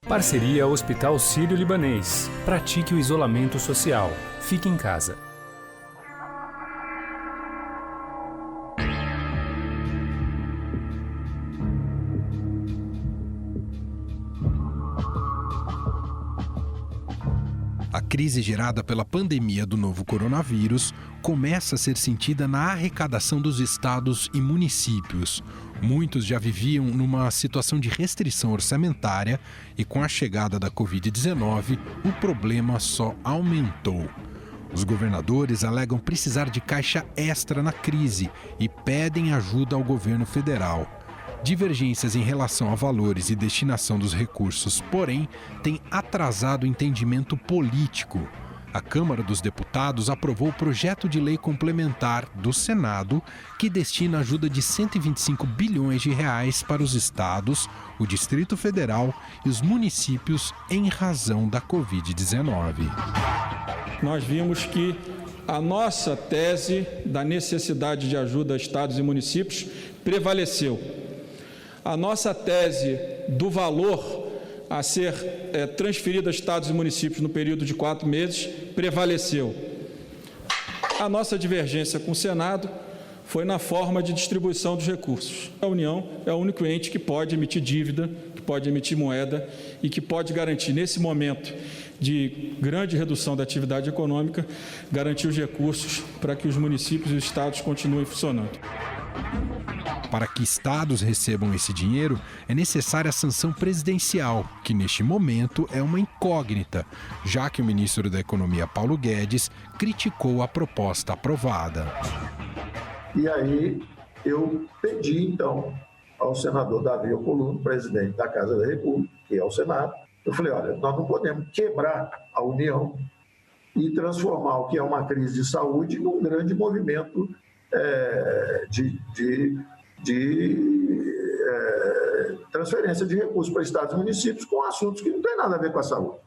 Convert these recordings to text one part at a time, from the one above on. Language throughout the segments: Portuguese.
Parceria Hospital Sírio-Libanês. Pratique o isolamento social. Fique em casa. A crise gerada pela pandemia do novo coronavírus começa a ser sentida na arrecadação dos estados e municípios. Muitos já viviam numa situação de restrição orçamentária e, com a chegada da Covid-19, o problema só aumentou. Os governadores alegam precisar de caixa extra na crise e pedem ajuda ao governo federal. Divergências em relação a valores e destinação dos recursos, porém, têm atrasado o entendimento político. A Câmara dos Deputados aprovou o projeto de lei complementar do Senado que destina ajuda de 125 bilhões de reais para os estados, o Distrito Federal e os municípios em razão da Covid-19. Nós vimos que a nossa tese da necessidade de ajuda a estados e municípios prevaleceu. A nossa tese do valor a ser transferido a estados e municípios no período de 4 meses prevaleceu. A nossa divergência com o Senado foi na forma de distribuição dos recursos. A União é o único ente que pode emitir dívida, que pode emitir moeda e que pode garantir, nesse momento de grande redução da atividade econômica, garantir os recursos para que os municípios e os estados continuem funcionando. Para que estados recebam esse dinheiro, é necessária a sanção presidencial, que neste momento é uma incógnita, já que o ministro da Economia, Paulo Guedes, criticou a proposta aprovada. E aí eu pedi, então, ao senador Davi Alcolumbre, presidente da Casa da República, que é o Senado, eu falei, olha, nós não podemos quebrar a União e transformar o que é uma crise de saúde num grande movimento de transferência de recursos para estados e municípios com assuntos que não têm nada a ver com a saúde.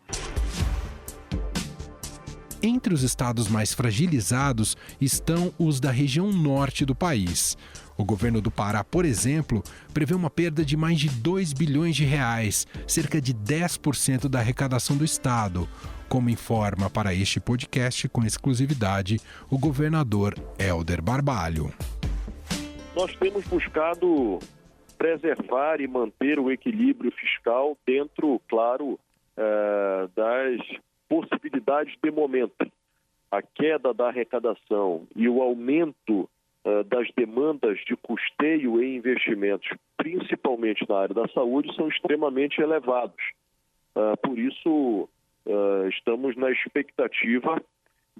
Entre os estados mais fragilizados estão os da região norte do país. O governo do Pará, por exemplo, prevê uma perda de mais de 2 bilhões de reais, cerca de 10% da arrecadação do estado, como informa para este podcast com exclusividade o governador Hélder Barbalho. Nós temos buscado preservar e manter o equilíbrio fiscal dentro, claro, das possibilidades de momento. A queda da arrecadação e o aumento das demandas de custeio e investimentos, principalmente na área da saúde, são extremamente elevados. Por isso, estamos na expectativa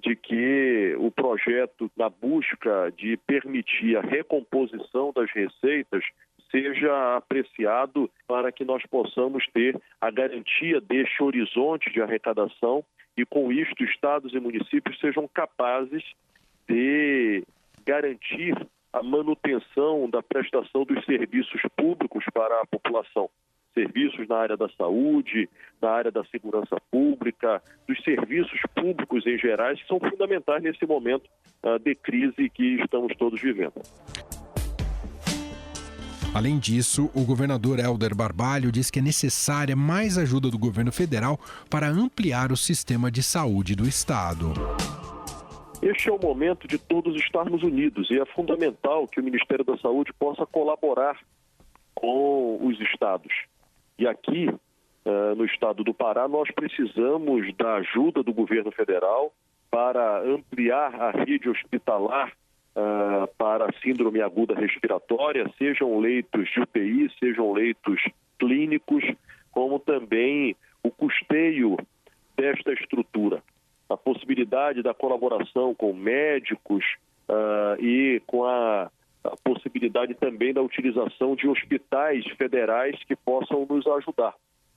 de que o projeto, na busca de permitir a recomposição das receitas, seja apreciado para que nós possamos ter a garantia deste horizonte de arrecadação e, com isto, estados e municípios sejam capazes de garantir a manutenção da prestação dos serviços públicos para a população. Serviços na área da saúde, na área da segurança pública, dos serviços públicos em geral, que são fundamentais nesse momento de crise que estamos todos vivendo. Além disso, o governador Hélder Barbalho diz que é necessária mais ajuda do governo federal para ampliar o sistema de saúde do estado. Este é o momento de todos estarmos unidos e é fundamental que o Ministério da Saúde possa colaborar com os estados. E aqui, no estado do Pará, nós precisamos da ajuda do governo federal para ampliar a rede hospitalar para a síndrome aguda respiratória, sejam leitos de UTI, sejam leitos clínicos, como também o custeio desta estrutura. A possibilidade da colaboração com médicos e com a possibilidade também da utilização de hospitais federais que possam nos ajudar.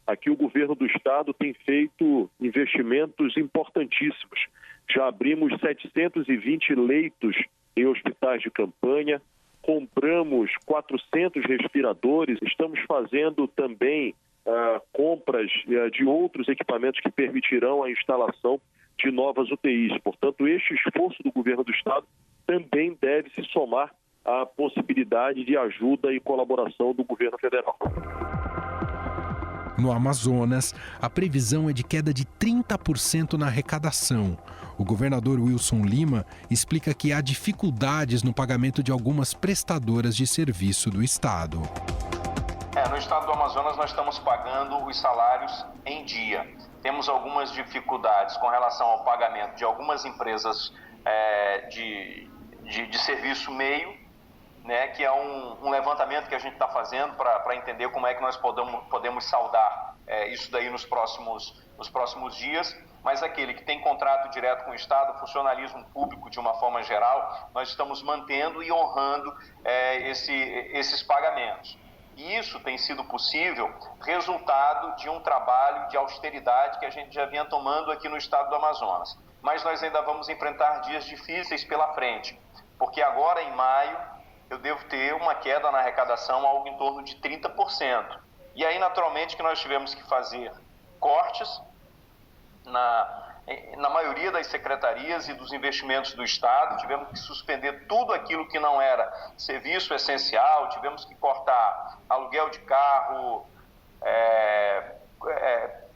Aqui o governo do estado tem feito investimentos importantíssimos. Já abrimos 720 leitos em hospitais de campanha, compramos 400 respiradores, estamos fazendo também compras de outros equipamentos que permitirão a instalação de novas UTIs. Portanto, este esforço do governo do estado também deve se somar à possibilidade de ajuda e colaboração do governo federal. No Amazonas, a previsão é de queda de 30% na arrecadação. O governador Wilson Lima explica que há dificuldades no pagamento de algumas prestadoras de serviço do estado. No estado do Amazonas nós estamos pagando os salários em dia. Temos algumas dificuldades com relação ao pagamento de algumas empresas de serviço meio, né, que é um levantamento que a gente está fazendo para entender como é que nós podemos saldar isso daí nos próximos dias. Mas aquele que tem contrato direto com o Estado, funcionalismo público de uma forma geral, nós estamos mantendo e honrando esses pagamentos. E isso tem sido possível resultado de um trabalho de austeridade que a gente já vinha tomando aqui no estado do Amazonas. Mas nós ainda vamos enfrentar dias difíceis pela frente, porque agora em maio eu devo ter uma queda na arrecadação algo em torno de 30%. E aí naturalmente que nós tivemos que fazer cortes na maioria das secretarias e dos investimentos do Estado, tivemos que suspender tudo aquilo que não era serviço essencial, tivemos que cortar aluguel de carro,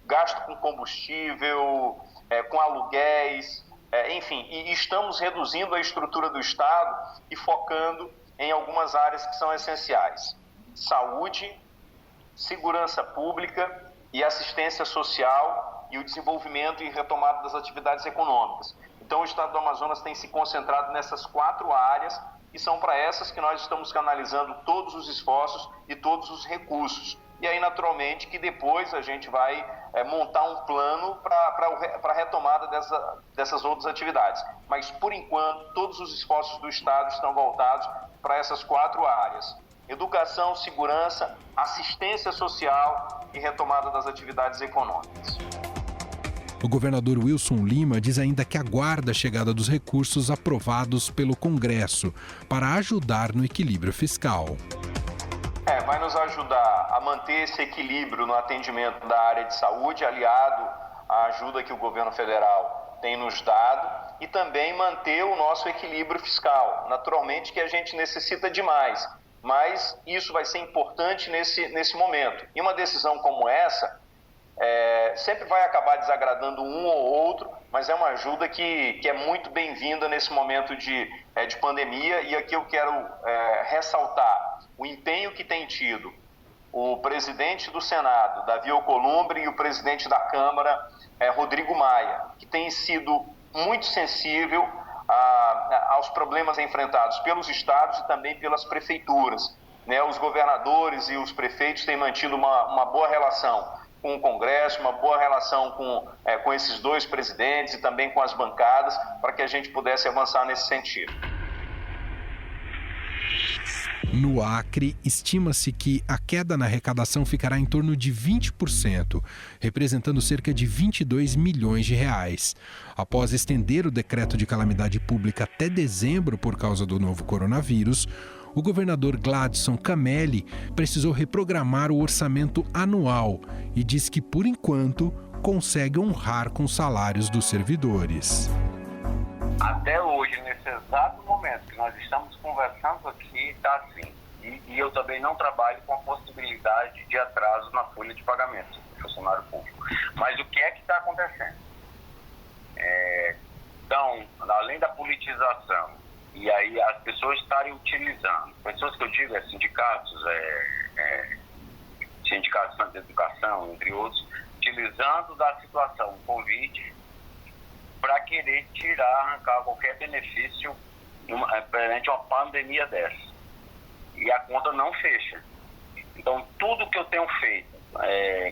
gasto com combustível, com aluguéis, enfim, e estamos reduzindo a estrutura do Estado e focando em algumas áreas que são essenciais: saúde, segurança pública e assistência social, e o desenvolvimento e retomada das atividades econômicas. Então, o estado do Amazonas tem se concentrado nessas 4 áreas, e são para essas que nós estamos canalizando todos os esforços e todos os recursos. E aí, naturalmente, que depois a gente vai montar um plano para a retomada dessas outras atividades. Mas, por enquanto, todos os esforços do estado estão voltados para essas 4 áreas: educação, segurança, assistência social e retomada das atividades econômicas. O governador Wilson Lima diz ainda que aguarda a chegada dos recursos aprovados pelo Congresso para ajudar no equilíbrio fiscal. Vai nos ajudar a manter esse equilíbrio no atendimento da área de saúde, aliado à ajuda que o governo federal tem nos dado, e também manter o nosso equilíbrio fiscal. Naturalmente que a gente necessita de mais, mas isso vai ser importante nesse momento. E uma decisão como essa sempre vai acabar desagradando um ou outro, mas é uma ajuda que é muito bem-vinda nesse momento de pandemia. E aqui eu quero ressaltar o empenho que tem tido o presidente do Senado, Davi Alcolumbre, e o presidente da Câmara, Rodrigo Maia, que tem sido muito sensível aos problemas enfrentados pelos estados e também pelas prefeituras. Os governadores e os prefeitos têm mantido uma boa relação com o Congresso, uma boa relação com esses 2 presidentes e também com as bancadas, para que a gente pudesse avançar nesse sentido. No Acre, estima-se que a queda na arrecadação ficará em torno de 20%, representando cerca de 22 milhões de reais. Após estender o decreto de calamidade pública até dezembro por causa do novo coronavírus, o governador Gladson Camelli precisou reprogramar o orçamento anual e diz que, por enquanto, consegue honrar com os salários dos servidores. Até hoje, nesse exato momento que nós estamos conversando aqui, está assim. E eu também não trabalho com a possibilidade de atraso na folha de pagamento do funcionário público. Mas o que é que está acontecendo? Então, além da politização, e aí as pessoas estarem utilizando, pessoas que eu digo, sindicatos, sindicatos de educação, entre outros, utilizando da situação Covid para querer arrancar qualquer benefício perante uma pandemia dessa. E a conta não fecha. Então, tudo que eu tenho feito,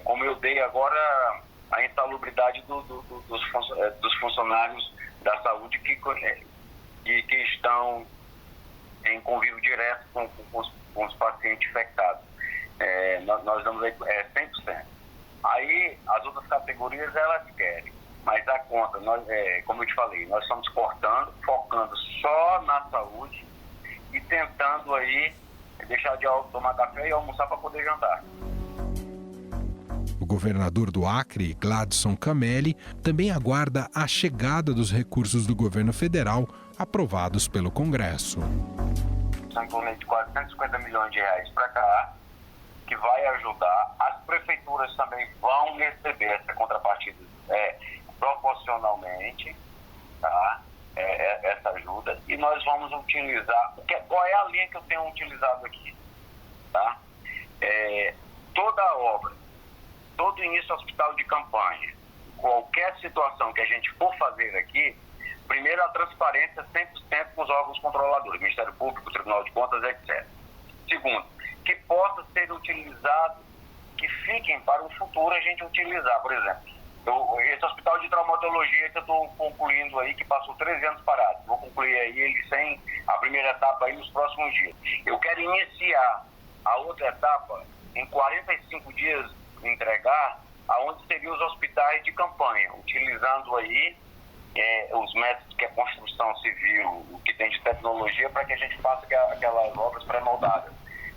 como eu dei agora a insalubridade dos funcionários da saúde que estão em convívio direto com os pacientes infectados. Nós damos 100%. Aí, as outras categorias, elas querem. Mas a conta, como eu te falei, nós estamos cortando, focando só na saúde e tentando aí deixar de tomar café e almoçar para poder jantar. O governador do Acre, Gladson Camelli, também aguarda a chegada dos recursos do governo federal aprovados pelo Congresso. São em torno de 450 milhões de reais para cá que vai ajudar. As prefeituras também vão receber essa contrapartida proporcionalmente, tá? Essa ajuda, e nós vamos utilizar. Qual é a linha que eu tenho utilizado aqui? Tá? Toda obra, todo início hospital de campanha, qualquer situação que a gente for fazer aqui, primeiro a transparência 100% com os órgãos controladores, Ministério Público, Tribunal de Contas, etc. Segundo, que possa ser utilizado, que fiquem para o futuro a gente utilizar. Por exemplo, esse hospital de traumatologia que eu estou concluindo aí, que passou 13 anos parado, vou concluir aí ele sem a primeira etapa aí nos próximos dias. Eu quero iniciar a outra etapa em 45 dias, entregar aonde seriam os hospitais de campanha, utilizando aí os métodos que é construção civil, o que tem de tecnologia, para que a gente faça aquelas obras pré-moldadas,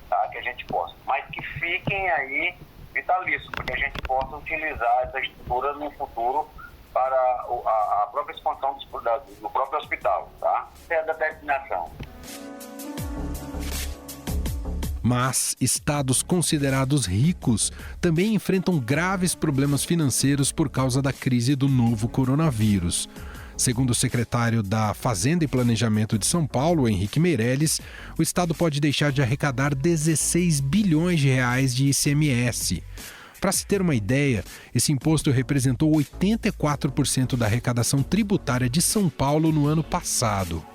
tá? Que a gente possa. Mas que fiquem aí vitalício, porque a gente possa utilizar essa estrutura no futuro para a própria expansão do próprio hospital, tá? Essa é a determinação. Mas estados considerados ricos também enfrentam graves problemas financeiros por causa da crise do novo coronavírus. Segundo o secretário da Fazenda e Planejamento de São Paulo, Henrique Meirelles, o estado pode deixar de arrecadar 16 bilhões de reais de ICMS. Para se ter uma ideia, esse imposto representou 84% da arrecadação tributária de São Paulo no ano passado.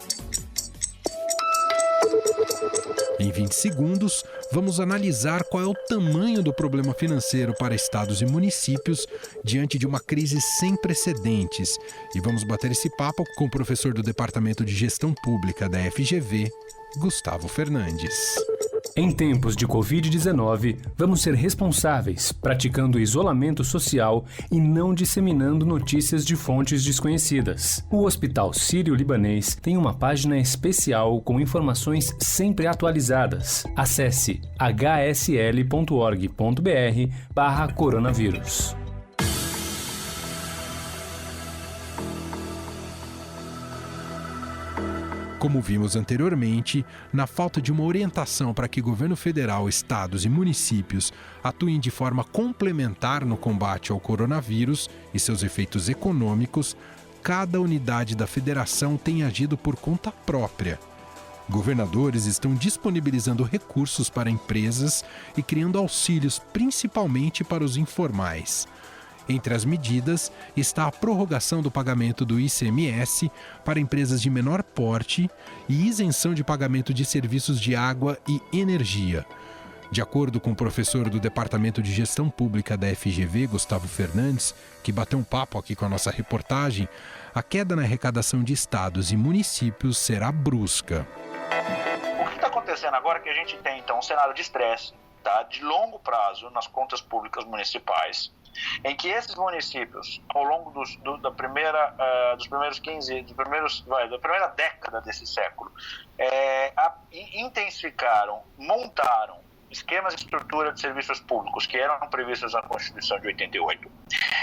Em 20 segundos, vamos analisar qual é o tamanho do problema financeiro para estados e municípios diante de uma crise sem precedentes. E vamos bater esse papo com o professor do Departamento de Gestão Pública da FGV, Gustavo Fernandes. Em tempos de Covid-19, vamos ser responsáveis, praticando isolamento social e não disseminando notícias de fontes desconhecidas. O Hospital Sírio-Libanês tem uma página especial com informações sempre atualizadas. Acesse hsl.org.br/coronavírus. Como vimos anteriormente, na falta de uma orientação para que governo federal, estados e municípios atuem de forma complementar no combate ao coronavírus e seus efeitos econômicos, cada unidade da federação tem agido por conta própria. Governadores estão disponibilizando recursos para empresas e criando auxílios principalmente para os informais. Entre as medidas está a prorrogação do pagamento do ICMS para empresas de menor porte e isenção de pagamento de serviços de água e energia. De acordo com o professor do Departamento de Gestão Pública da FGV, Gustavo Fernandes, que bateu um papo aqui com a nossa reportagem, a queda na arrecadação de estados e municípios será brusca. O que está acontecendo agora é que a gente tem, então, um cenário de estresse, tá, de longo prazo nas contas públicas municipais, em que esses municípios, ao longo da primeira década desse século, intensificaram, montaram esquemas de estrutura de serviços públicos que eram previstos na Constituição de 88,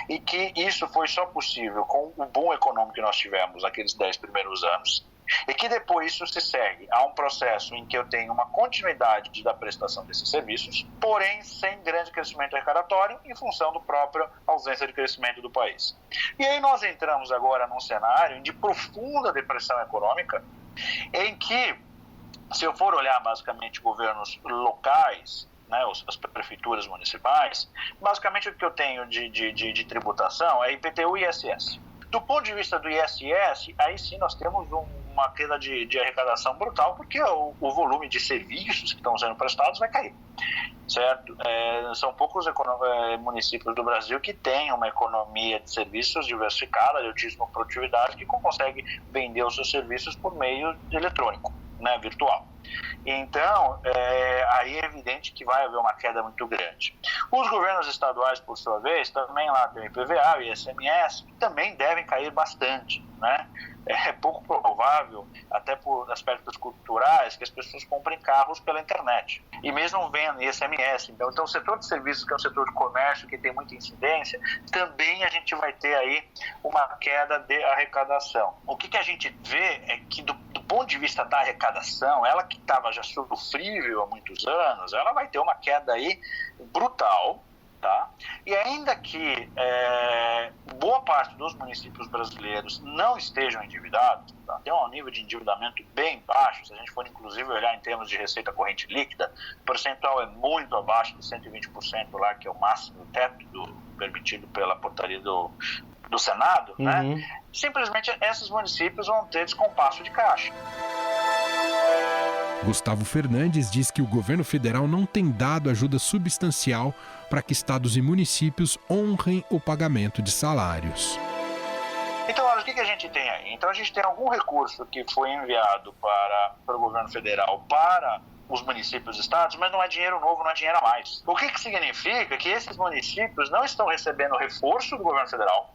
e que isso foi só possível com o boom econômico que nós tivemos naqueles 10 primeiros anos, e que depois isso se segue a um processo em que eu tenho uma continuidade da prestação desses serviços, porém sem grande crescimento arrecadatório em função da própria ausência de crescimento do país. E aí nós entramos agora num cenário de profunda depressão econômica, em que, se eu for olhar basicamente governos locais, né, as prefeituras municipais, basicamente o que eu tenho de tributação é IPTU e ISS. Do ponto de vista do ISS, aí sim nós temos uma queda de arrecadação brutal, porque o volume de serviços que estão sendo prestados vai cair, certo? São poucos municípios do Brasil que têm uma economia de serviços diversificada, de altíssima produtividade, que consegue vender os seus serviços por meio eletrônico, né, virtual. Então, aí é evidente que vai haver uma queda muito grande. Os governos estaduais, por sua vez, também lá tem o IPVA e o ICMS, que também devem cair bastante, né? É pouco provável, até por aspectos culturais, que as pessoas comprem carros pela internet. E mesmo vendo ICMS. Então, o setor de serviços, que é o setor de comércio, que tem muita incidência, também a gente vai ter aí uma queda de arrecadação. O que a gente vê é que, do ponto de vista da arrecadação, ela que estava já sofrível há muitos anos, ela vai ter uma queda aí brutal, tá? E ainda que boa parte dos municípios brasileiros não estejam endividados, tá? Tem um nível de endividamento bem baixo, se a gente for inclusive olhar em termos de receita corrente líquida, o percentual é muito abaixo de 120% lá, que é o máximo, o teto permitido pela portaria do Senado, né? Simplesmente esses municípios vão ter descompasso de caixa. Gustavo Fernandes diz que o governo federal não tem dado ajuda substancial para que estados e municípios honrem o pagamento de salários. Então, olha, o que a gente tem aí? Então, a gente tem algum recurso que foi enviado para o governo federal para os municípios e estados, mas não é dinheiro novo, não é dinheiro a mais. O que significa que esses municípios não estão recebendo reforço do governo federal,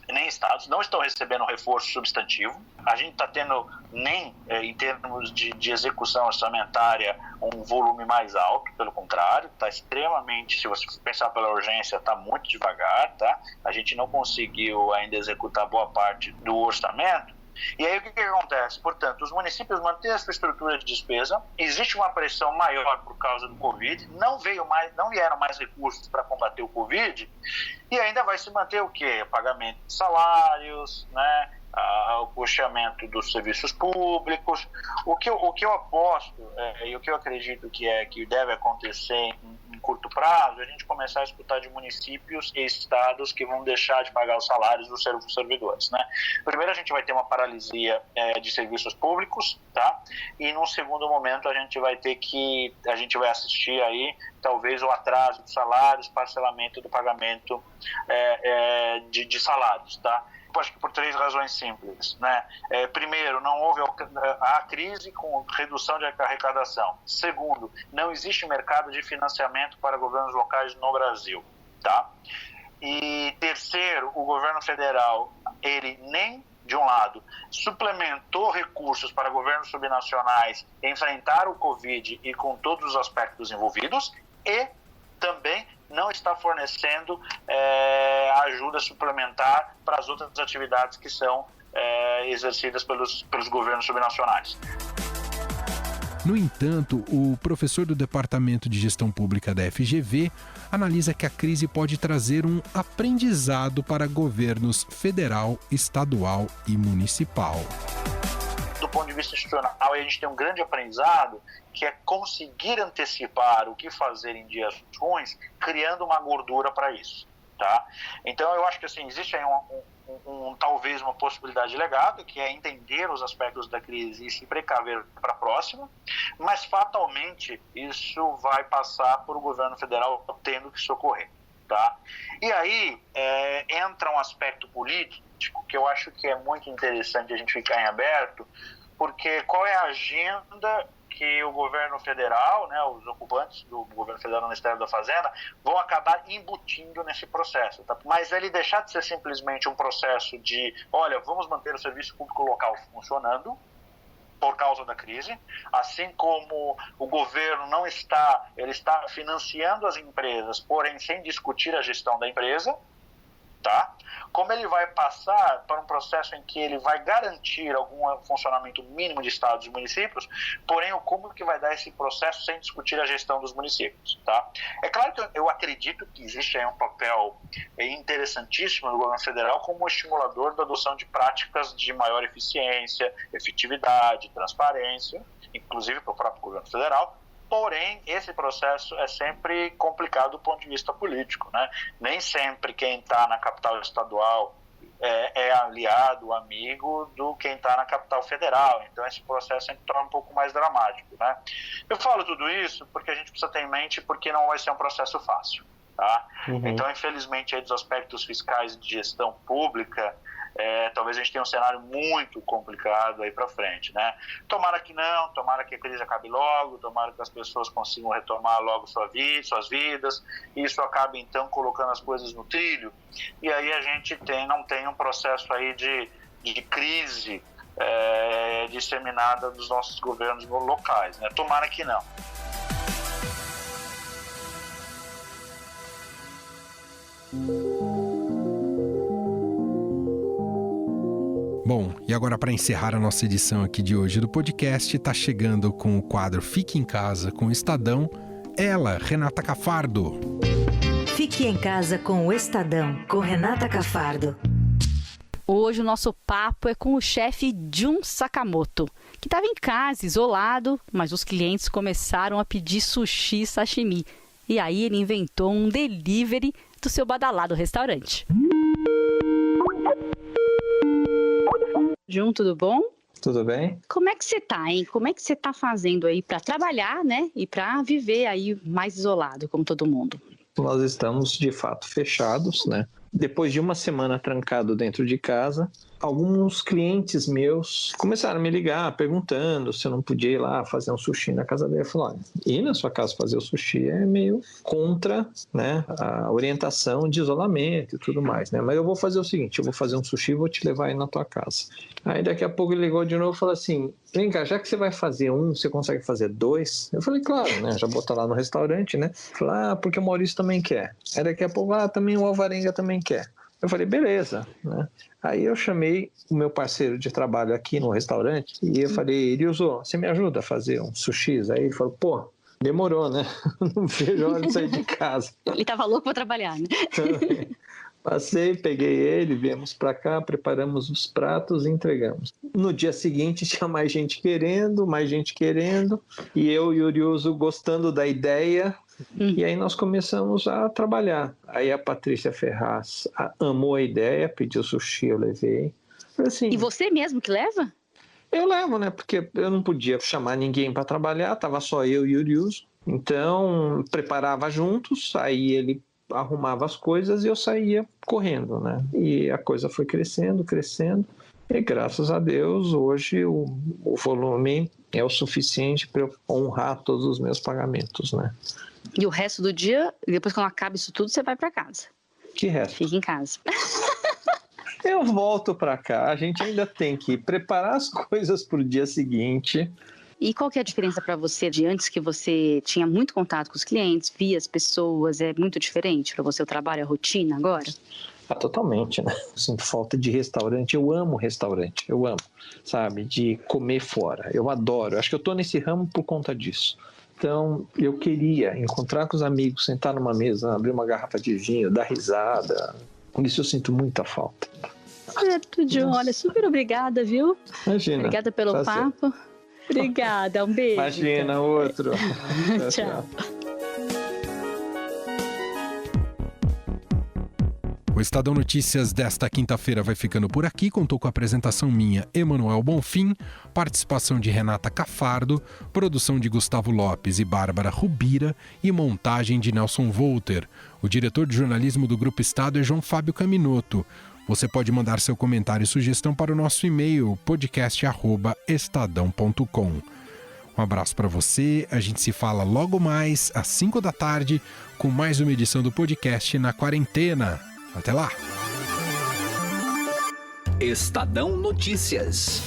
nem estados, não estão recebendo reforço substantivo. A gente está tendo nem, em termos de execução orçamentária, um volume mais alto, pelo contrário, está extremamente, se você pensar pela urgência, está muito devagar, tá? A gente não conseguiu ainda executar boa parte do orçamento. E aí o que acontece? Portanto, os municípios mantêm a sua estrutura de despesa, existe uma pressão maior por causa do Covid, não vieram mais recursos para combater o Covid, e ainda vai se manter o quê? O pagamento de salários, né? O puxamento dos serviços públicos. O que eu aposto e o que eu acredito que deve acontecer em curto prazo, é a gente começar a escutar de municípios e estados que vão deixar de pagar os salários dos servidores, né? Primeiro, a gente vai ter uma paralisia de serviços públicos, tá? E num segundo momento a gente vai assistir aí talvez o atraso de salários, parcelamento do pagamento de salários, tá? Acho que por 3 razões simples, né? Primeiro, não houve a crise com redução de arrecadação. Segundo, não existe mercado de financiamento para governos locais no Brasil, tá? E terceiro, o governo federal, ele nem, de um lado, suplementou recursos para governos subnacionais enfrentar o Covid e com todos os aspectos envolvidos, e também não está fornecendo ajuda suplementar para as outras atividades que são exercidas pelos governos subnacionais. No entanto, o professor do Departamento de Gestão Pública da FGV analisa que a crise pode trazer um aprendizado para governos federal, estadual e municipal. Do ponto de vista institucional, a gente tem um grande aprendizado, que é conseguir antecipar o que fazer em dias ruins, criando uma gordura para isso, tá? Então, eu acho que assim, existe aí talvez uma possibilidade de legado, que é entender os aspectos da crise e se precaver para a próxima, mas fatalmente isso vai passar por o governo federal tendo que socorrer, tá? E aí entra um aspecto político que eu acho que é muito interessante a gente ficar em aberto, porque qual é a agenda que o governo federal, né, os ocupantes do governo federal no Ministério da Fazenda, vão acabar embutindo nesse processo. Tá? Mas ele deixar de ser simplesmente um processo de, olha, vamos manter o serviço público local funcionando por causa da crise, assim como o governo ele está financiando as empresas, porém sem discutir a gestão da empresa, tá? Como ele vai passar para um processo em que ele vai garantir algum funcionamento mínimo de estados e municípios, porém como que vai dar esse processo sem discutir a gestão dos municípios, tá? É claro que eu acredito que existe aí um papel interessantíssimo do governo federal como estimulador da adoção de práticas de maior eficiência, efetividade, transparência, inclusive para o próprio governo federal. Porém, esse processo é sempre complicado do ponto de vista político, né? Nem sempre quem está na capital estadual é aliado, amigo do quem está na capital federal. Então, esse processo sempre torna um pouco mais dramático, né? Eu falo tudo isso porque a gente precisa ter em mente porque não vai ser um processo fácil, tá? Então, infelizmente, aí dos aspectos fiscais e de gestão pública, talvez a gente tenha um cenário muito complicado aí para frente, né? Tomara que não, tomara que a crise acabe logo, tomara que as pessoas consigam retomar logo suas vidas, e isso acabe então colocando as coisas no trilho, e aí a gente não tem um processo aí de crise disseminada dos nossos governos locais, né? Tomara que não. Bom, e agora para encerrar a nossa edição aqui de hoje do podcast, tá chegando com o quadro Fique em Casa com o Estadão, ela, Renata Cafardo. Fique em Casa com o Estadão, com Renata Cafardo. Hoje o nosso papo é com o chefe Jun Sakamoto, que estava em casa, isolado, mas os clientes começaram a pedir sushi e sashimi. E aí ele inventou um delivery do seu badalado restaurante. Jun, tudo bom? Tudo bem? Como é que você tá, hein? Como é que você tá fazendo aí para trabalhar, né? E para viver aí mais isolado, como todo mundo? Nós estamos, de fato, fechados, né? Depois de uma semana trancado dentro de casa, alguns clientes meus começaram a me ligar perguntando se eu não podia ir lá fazer um sushi na casa dele. Eu falei, olha, ir na sua casa fazer o sushi é meio contra, né, a orientação de isolamento e tudo mais, né? Mas eu vou fazer o seguinte, eu vou fazer um sushi e vou te levar aí na tua casa. Aí daqui a pouco ele ligou de novo e falou assim, vem cá, já que você vai fazer um, você consegue fazer 2? Eu falei, claro, né? Já botar lá no restaurante, né? Falei, porque o Maurício também quer. Aí daqui a pouco, também o Alvarenga também quer. Eu falei, beleza, né? Aí eu chamei o meu parceiro de trabalho aqui no restaurante e eu falei, Ilioso, você me ajuda a fazer um sushi? Aí ele falou, pô, demorou, né? Não vejo a hora de sair de casa. Ele tava louco para trabalhar, né? Passei, peguei ele, viemos para cá, preparamos os pratos e entregamos. No dia seguinte tinha mais gente querendo, e eu e o Ilioso gostando da ideia. E aí nós começamos a trabalhar. Aí a Patrícia Ferraz amou a ideia, pediu sushi, eu levei. Assim, e você mesmo que leva? Eu levo, né? Porque eu não podia chamar ninguém para trabalhar, tava só eu e o Uriuso. Então, preparava juntos, aí ele arrumava as coisas e eu saía correndo, né? E a coisa foi crescendo. E graças a Deus, hoje o volume é o suficiente para eu honrar todos os meus pagamentos, né? E o resto do dia, depois quando acaba isso tudo, você vai para casa? Que resto? Fica em casa. Eu volto para cá, a gente ainda tem que preparar as coisas para o dia seguinte. E qual que é a diferença para você de antes, que você tinha muito contato com os clientes, via as pessoas, é muito diferente para você o trabalho, a rotina agora? Totalmente, né? Eu sinto falta de restaurante, eu amo restaurante, sabe, de comer fora, eu adoro, acho que eu tô nesse ramo por conta disso. Então, eu queria encontrar com os amigos, sentar numa mesa, abrir uma garrafa de vinho, dar risada, por isso eu sinto muita falta. Certo, John, olha, super obrigada, viu? Imagina. Obrigada pelo papo. Obrigada, um beijo. Imagina, outro. Tchau. O Estadão Notícias desta quinta-feira vai ficando por aqui. Contou com a apresentação minha, Emanuel Bonfim, participação de Renata Cafardo, produção de Gustavo Lopes e Bárbara Rubira e montagem de Nelson Volter. O diretor de jornalismo do Grupo Estado é João Fábio Caminoto. Você pode mandar seu comentário e sugestão para o nosso e-mail podcast@estadão.com. Um abraço para você, a gente se fala logo mais às 5 da tarde com mais uma edição do podcast Na Quarentena. Até lá! Estadão Notícias.